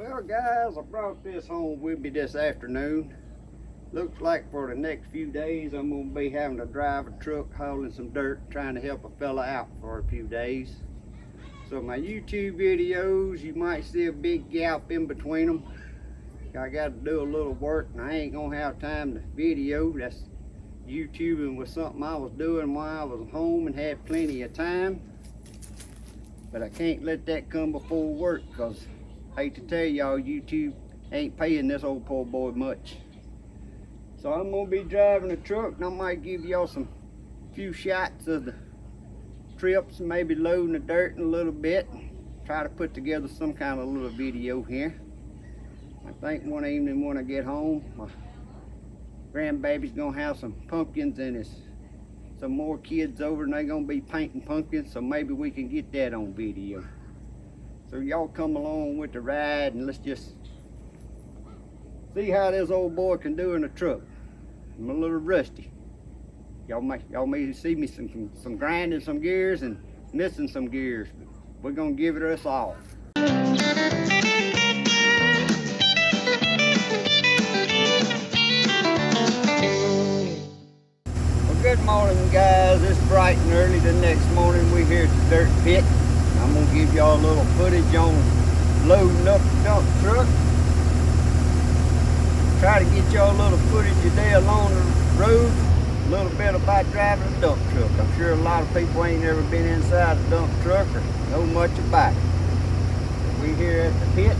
Well guys, I brought this home with me this afternoon. Looks like for the next few days I'm going to be having to drive a truck hauling some dirt, trying to help a fella out for a few days. So my YouTube videos, you might see a big gap in between them. I got to do a little work and I ain't going to have time to video. That's YouTubing was something I was doing while I was home and had plenty of time. But I can't let that come before work, because I hate to tell y'all, YouTube ain't paying this old poor boy much. So I'm gonna be driving a truck and I might give y'all some few shots of the trips, maybe loading the dirt in a little bit. Try to put together some kind of little video here. I think one evening when I get home, my grandbaby's gonna have some pumpkins and it's some more kids over and they're gonna be painting pumpkins, so maybe we can get that on video. So y'all come along with the ride and let's just see how this old boy can do in a truck. I'm a little rusty. Y'all may see me some grinding some gears and missing some gears, but we're gonna give it us all. Well, good morning guys. It's bright and early the next morning. We're here at the dirt pit. I'm gonna give y'all a little footage on loading up the dump truck. Try to get y'all a little footage today along the road, a little bit about driving a dump truck. I'm sure a lot of people ain't never been inside a dump truck or know much about it. But we here at the pit,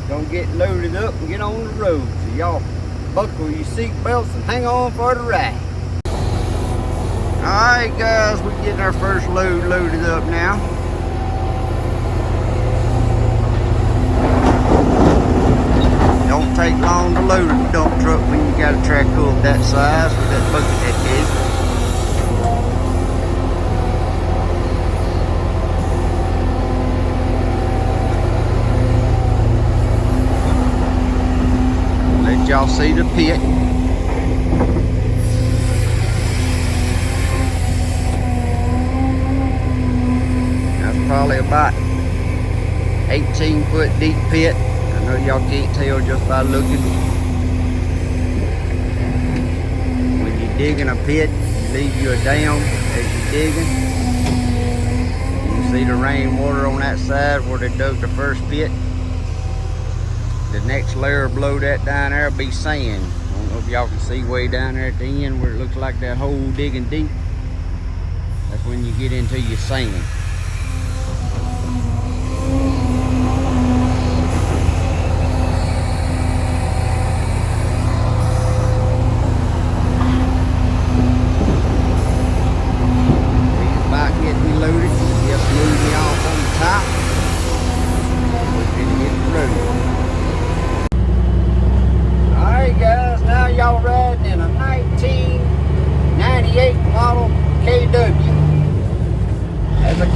gonna get loaded up and get on the road. So y'all buckle your seat belts and hang on for the ride. Alright guys, we're getting our first load loaded up now. Don't take long to load a dump truck when you got a tractor of that size with that bucket that big. Let y'all see the pit. That's probably about 18-foot deep pit. I know y'all can't tell just by looking. When you're digging a pit, you leave you a dam as you're digging. You can see the rainwater on that side where they dug the first pit. The next layer below that down there will be sand. I don't know if y'all can see way down there at the end where it looks like that hole digging deep. That's when you get into your sand. Y'all riding in a 1998 model KW. As a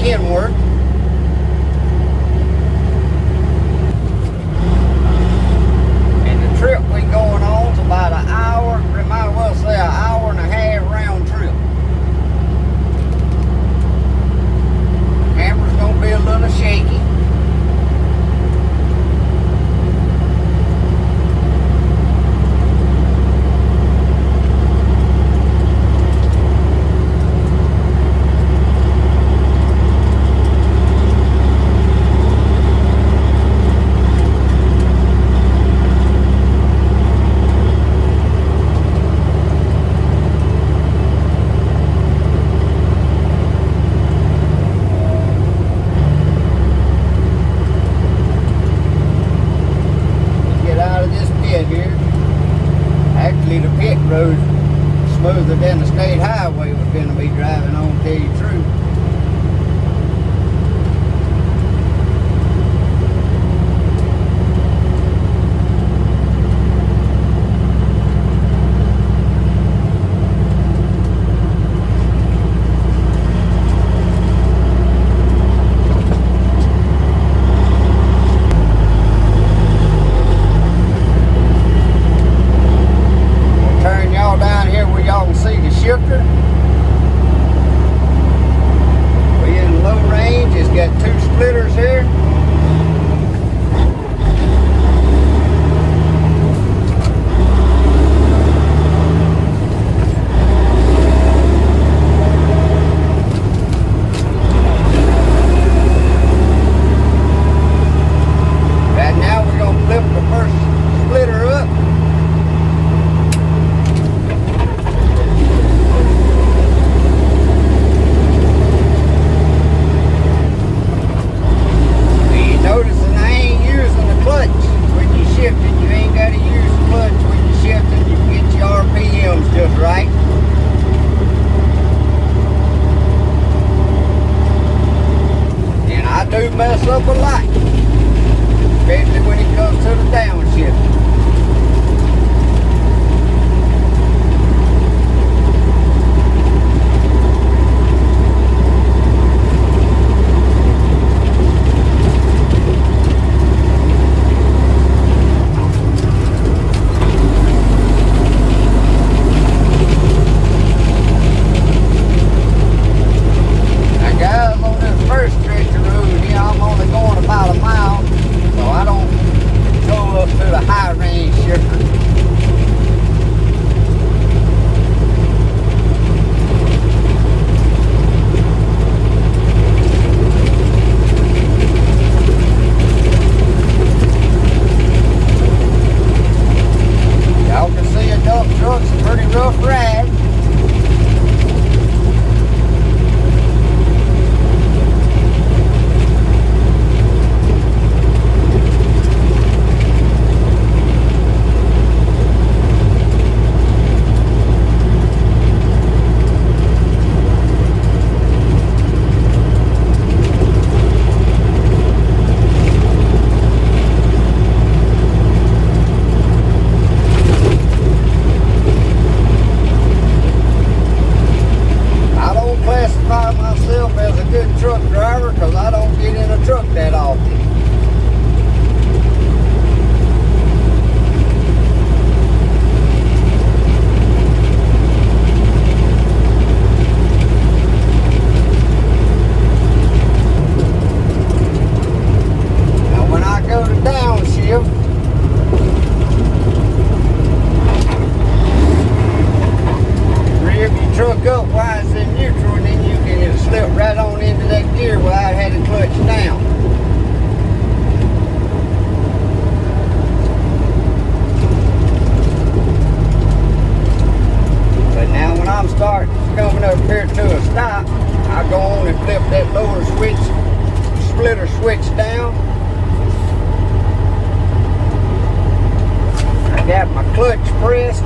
clutch pressed.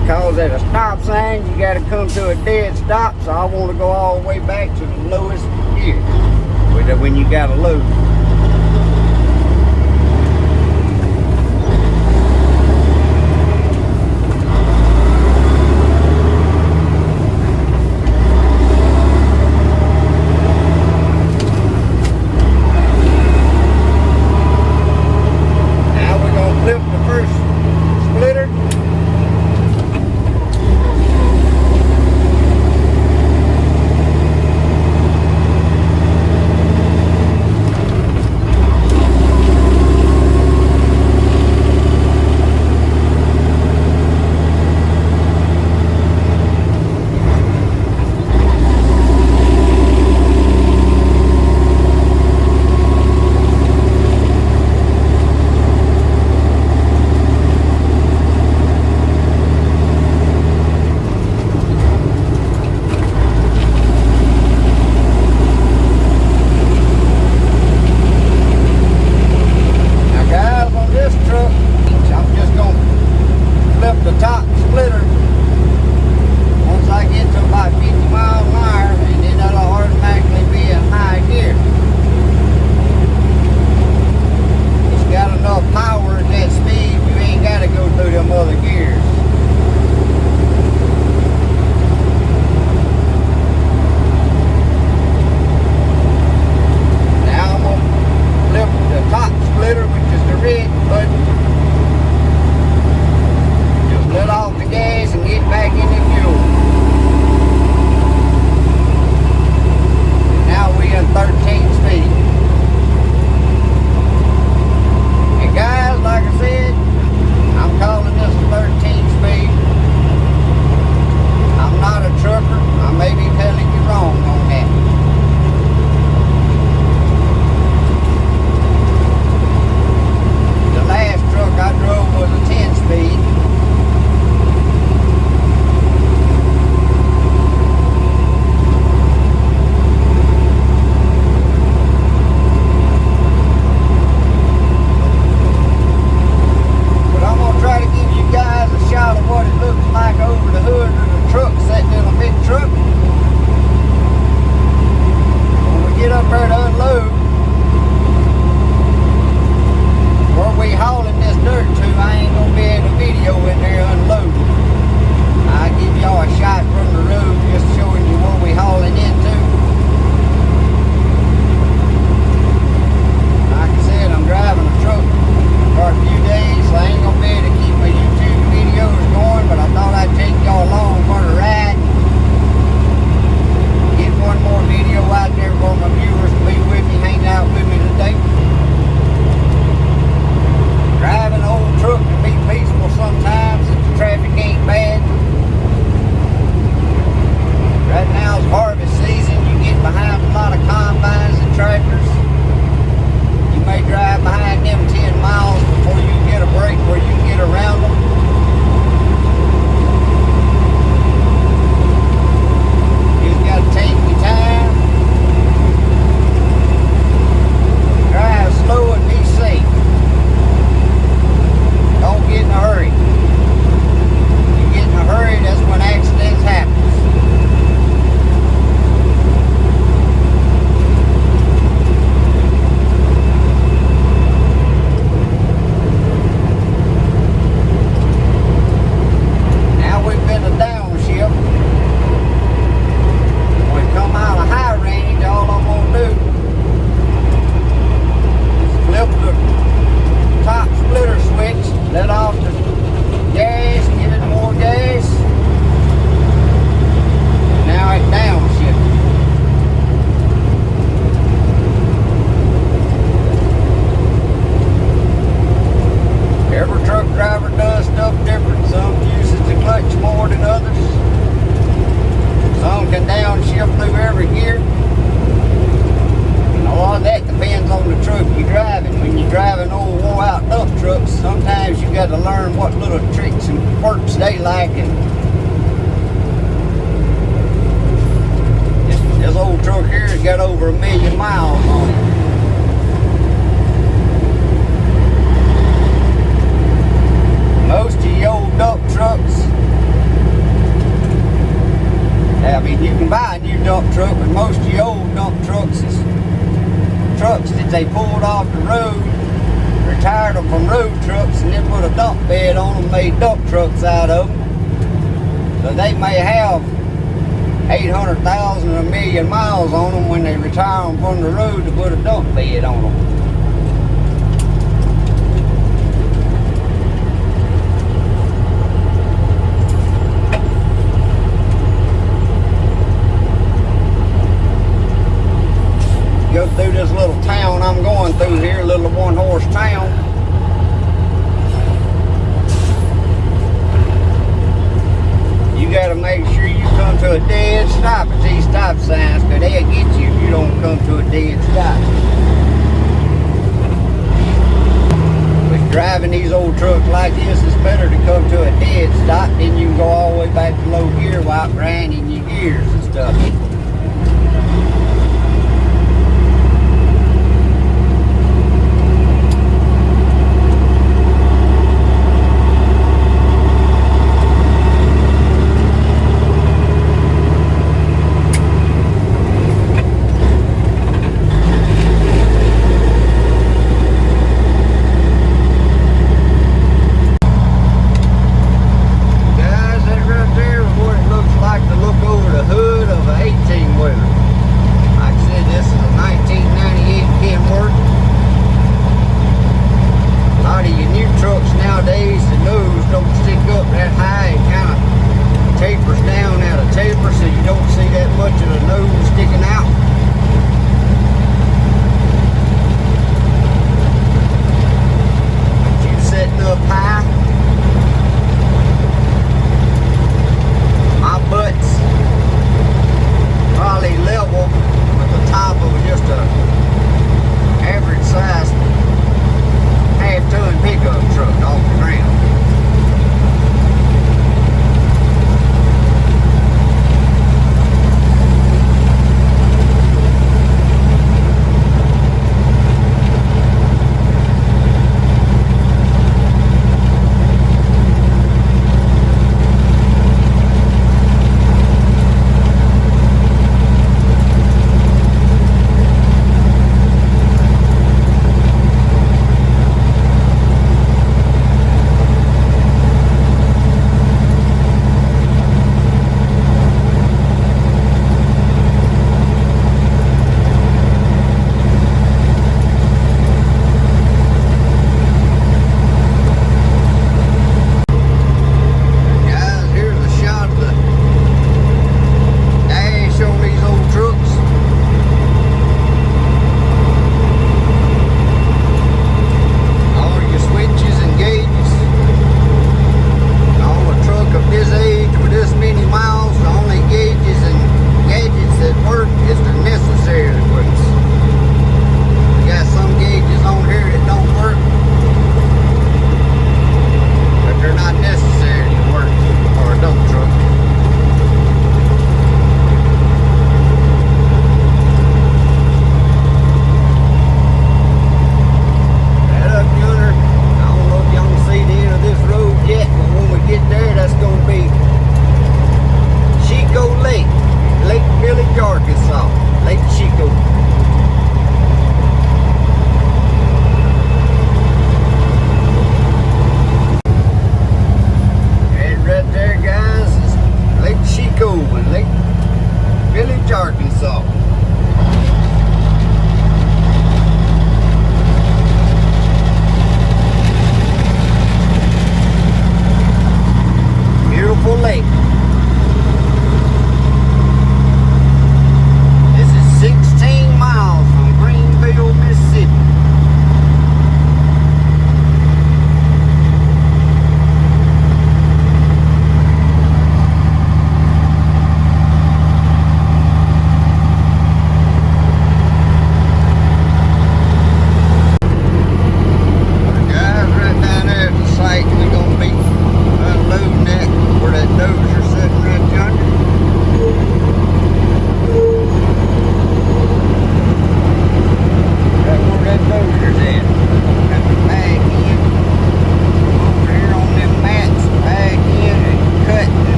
Because at a stop sign, you got to come to a dead stop, so I want to go all the way back to the lowest gear when you got to load. Now we're going to flip the first splitter. got to learn what little tricks and quirks they like. And this old truck here has got over 1,000,000 miles on it. days they pulled off the road, retired them from road trucks, and then put a dump bed on them, made dump trucks out of them. So they may have 800,000 or 1,000,000 miles on them when they retire them from the road to put a dump bed on them. Go through this little town I'm going through here, a little one-horse town. You gotta make sure you come to a dead stop at these stop signs, because they'll get you if you don't come to a dead stop. With driving these old trucks like this, it's better to come to a dead stop, then you can go all the way back to low gear while grinding your gears and stuff. Like to look over the hood of an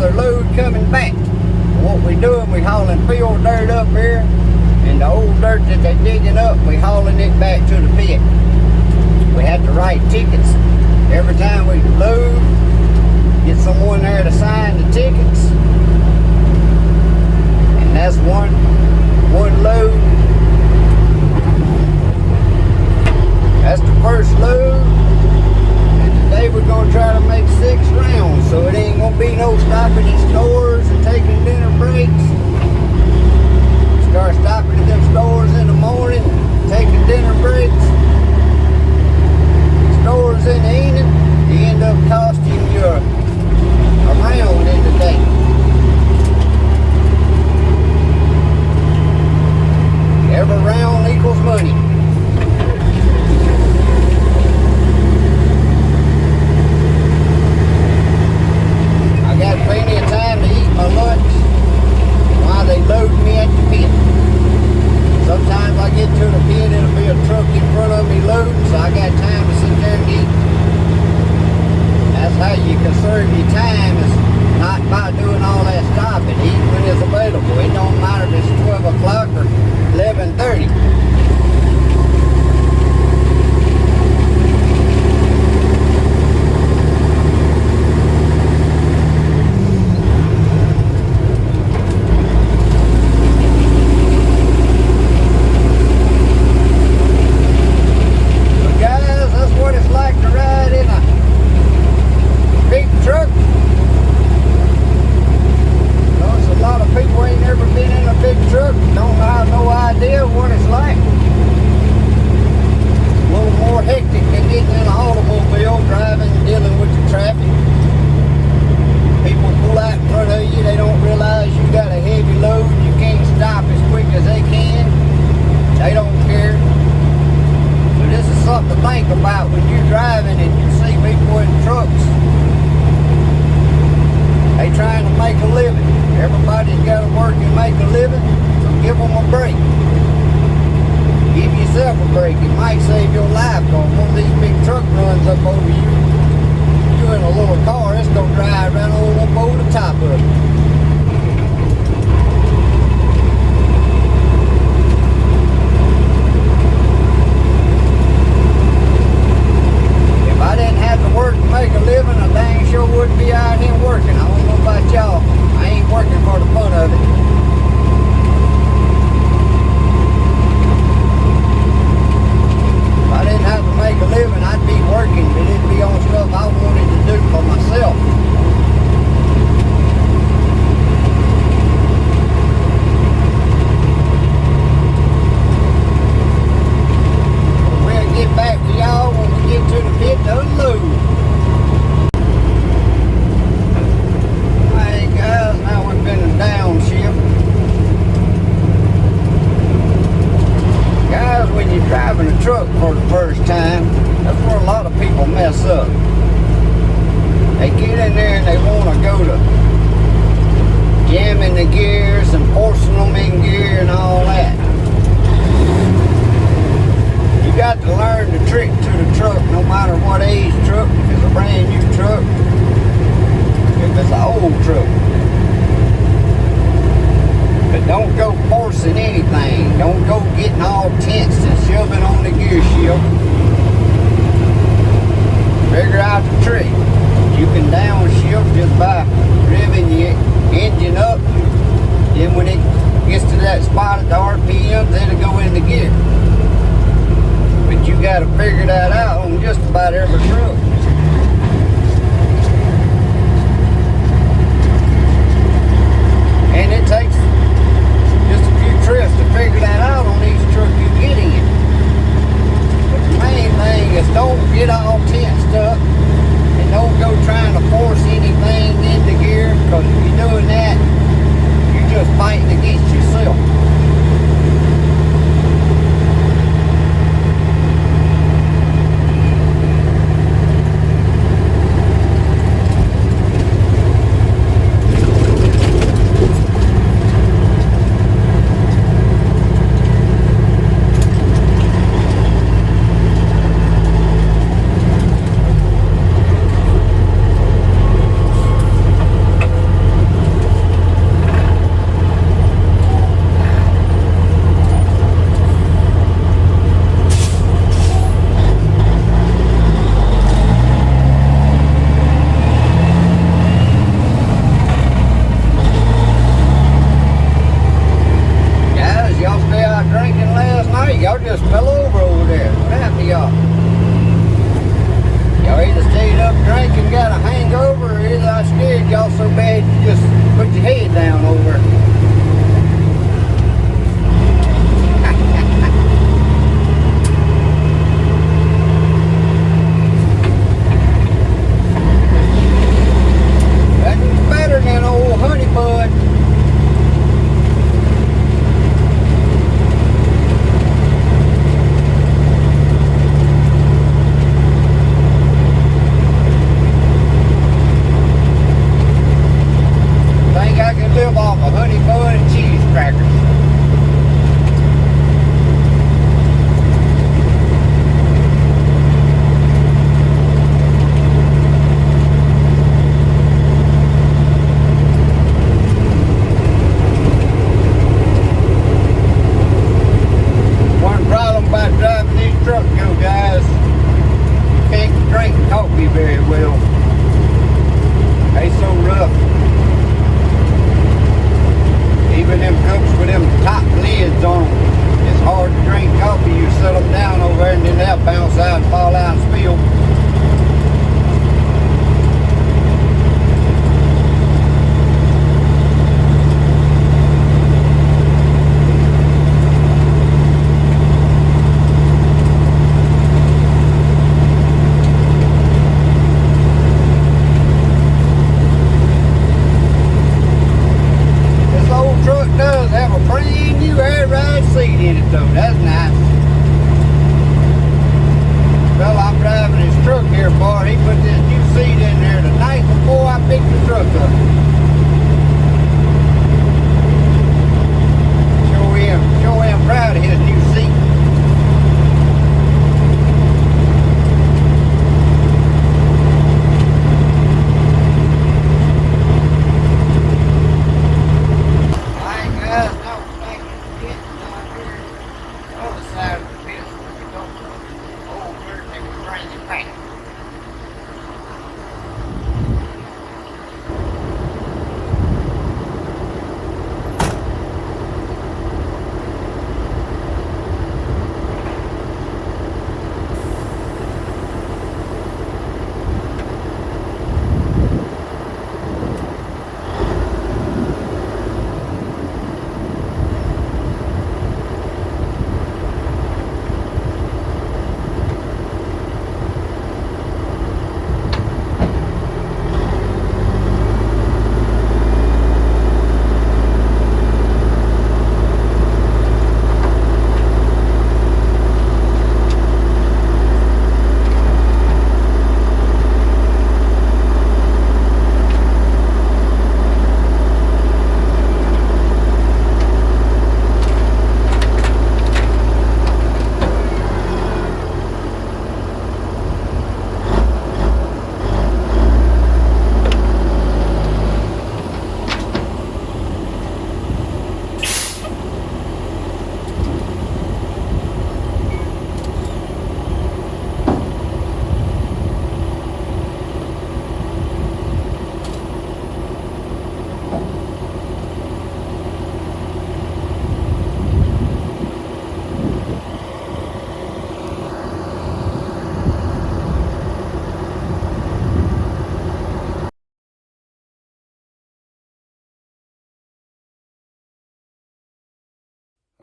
another load coming back. What we doing, we hauling field dirt up here, and the old dirt that they're digging up, we hauling it back to the pit. We have to write tickets every time we load, get someone there to sign the tickets, and that's one load. That's the first load, and today we're going to try to make 6 rounds, so it ain't going to be no stopping in stores and taking dinner breaks. Start stopping at them stores in the morning, taking dinner breaks. Stores in the evening, you end up costing you a round in the day. Every round equals money. I got plenty of time to eat my lunch while they load me at the pit. Sometimes I get to the pit, it'll be a truck in front of me loading, so I got time to sit there and eat. That's how you conserve your time, is not by doing all that stopping. Eat when it's available. It don't matter if it's 12 o'clock or 11:30. About when you're driving and you see people in trucks, they trying to make a living. Everybody's got to work and make a living, so give them a break. Give yourself a break. It might save your life, because one of these big truck runs up over you. You're in a little car, it's going to drive right on up over the top of it. If I didn't have to work to make a living, I dang sure wouldn't be out here working. I don't know about y'all. I ain't working for the fun of it. If I didn't have to make a living, I'd be working, but it'd be on stuff I wanted to do for myself. We'll get back to y'all when we get to the pit to unload. Hey guys, now we've been a downshift. Guys, when you're driving a truck for the first time, that's where a lot of people mess up. They get in there and they want to go to jamming the gears and forcing them in gear and all that. You got to learn the trick to the truck, no matter what age truck, if it's a brand new truck, if it's an old truck. But don't go forcing anything. Don't go getting all tensed and shoving on the gear shift. Figure out the trick. You can downshift just by revving your engine up. Then when it gets to that spot at the RPMs, it'll go into gear. But you got to figure that out on just about every truck. And it takes just a few trips to figure that out on each truck you get in. But the main thing is don't get all tensed up and don't go trying to force anything into gear, because if you're doing that, you're just fighting against yourself.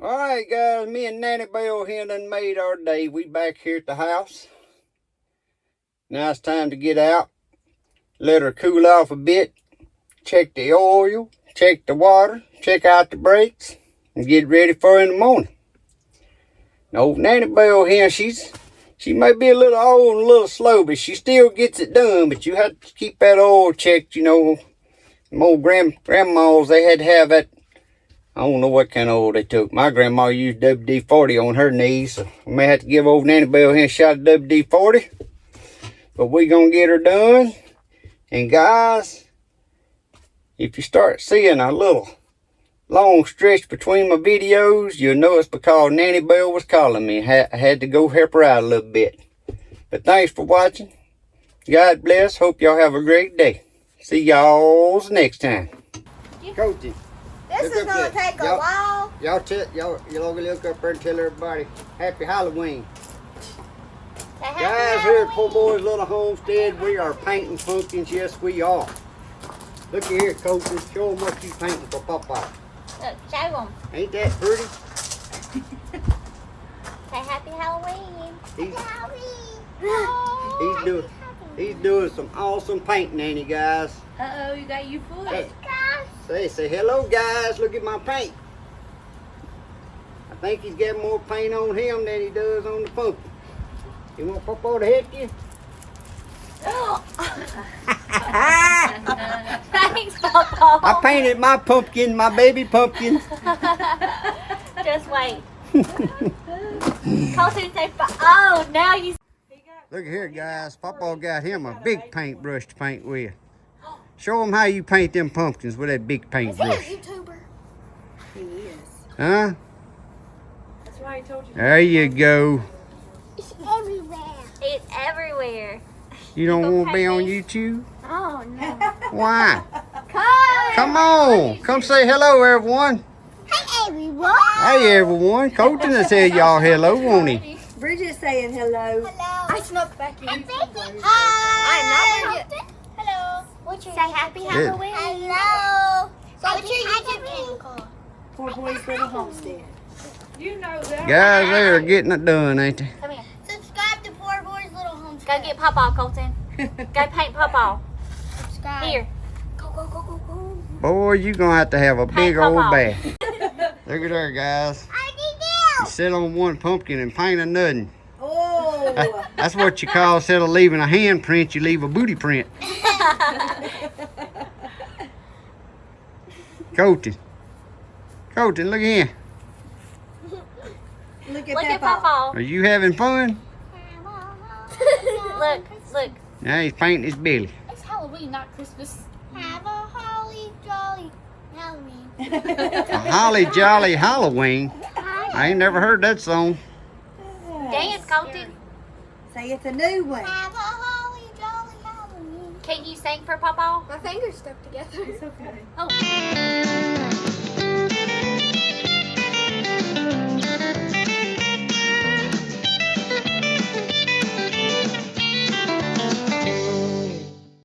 Alright guys, me and Nannabelle here done made our day. We back here at the house. Now it's time to get out. Let her cool off a bit. Check the oil, check the water, check out the brakes, and get ready for in the morning. Now old Nannabelle here, she may be a little old and a little slow, but she still gets it done. But you have to keep that oil checked, you know. Them old grandmas, they had to have that. I don't know what kind of oil they took. My grandma used WD-40 on her knees, so I may have to give old Nannabelle here a shot of WD-40. But we gonna get her done. And guys, if you start seeing a little long stretch between my videos, you'll know it's because Nannabelle was calling me. I had to go help her out a little bit. But thanks for watching. God bless. Hope y'all have a great day. See y'all next time. Coachy. This is gonna take a while. Y'all look up there and tell everybody Happy Halloween. Guys, here at Poorboys Little Homestead, we are painting pumpkins. Yes, we are. Look here, Coachy. Show them what you painting for Papa. Look, show them. Ain't that pretty? Say Happy Halloween. He's doing some awesome painting, ain't he, guys? Uh-oh, you got your foot. Hey, say hello, guys. Look at my paint. I think he's got more paint on him than he does on the pumpkin. You want Papa to hit you? Thanks, Papa. I painted my pumpkin, my baby pumpkin. Just wait. Colton say, oh, now you. Look here, guys. Papa got him a big paintbrush to paint with. Show him how you paint them pumpkins with that big paintbrush. Is he a YouTuber? He is. Huh? That's why I told you. There you go. It's everywhere. It's everywhere. You don't want to be on YouTube? Oh, no. Why? Come on. Come say hello, everyone. Hey, everyone. Hey, everyone. Colton will tell y'all hello, won't he? Bridget's saying hello. Hello. I snuck back in. Hi. I'm not Bridget. Hello. What's your Say Happy Halloween. Hello. So what's your YouTube channel called? Poorboys Little Homestead. You know that. Guys, they are getting it done, ain't they? Come here. Subscribe to Poorboys Little Homestead. Go get Papa, Colton. Go paint Papa. Subscribe. Here. Go, go, go, go, go. Boy, you going to have a big Paint old Papa. bath. Look at her, guys. You sit on one pumpkin and paint a nothing. Oh. That's what you call, instead of leaving a handprint, you leave a booty print. Colton, look here. Look Look at Papa. Papa. Are you having fun? Look, look. Now he's painting his belly. It's Halloween, not Christmas. Have a holly jolly Halloween. A holly jolly Halloween. I ain't never heard that song. Dance, Colton. Say it's a new one. Have a holly jolly Halloween. Can you sing for Papa? My fingers stuck together. It's okay. Oh.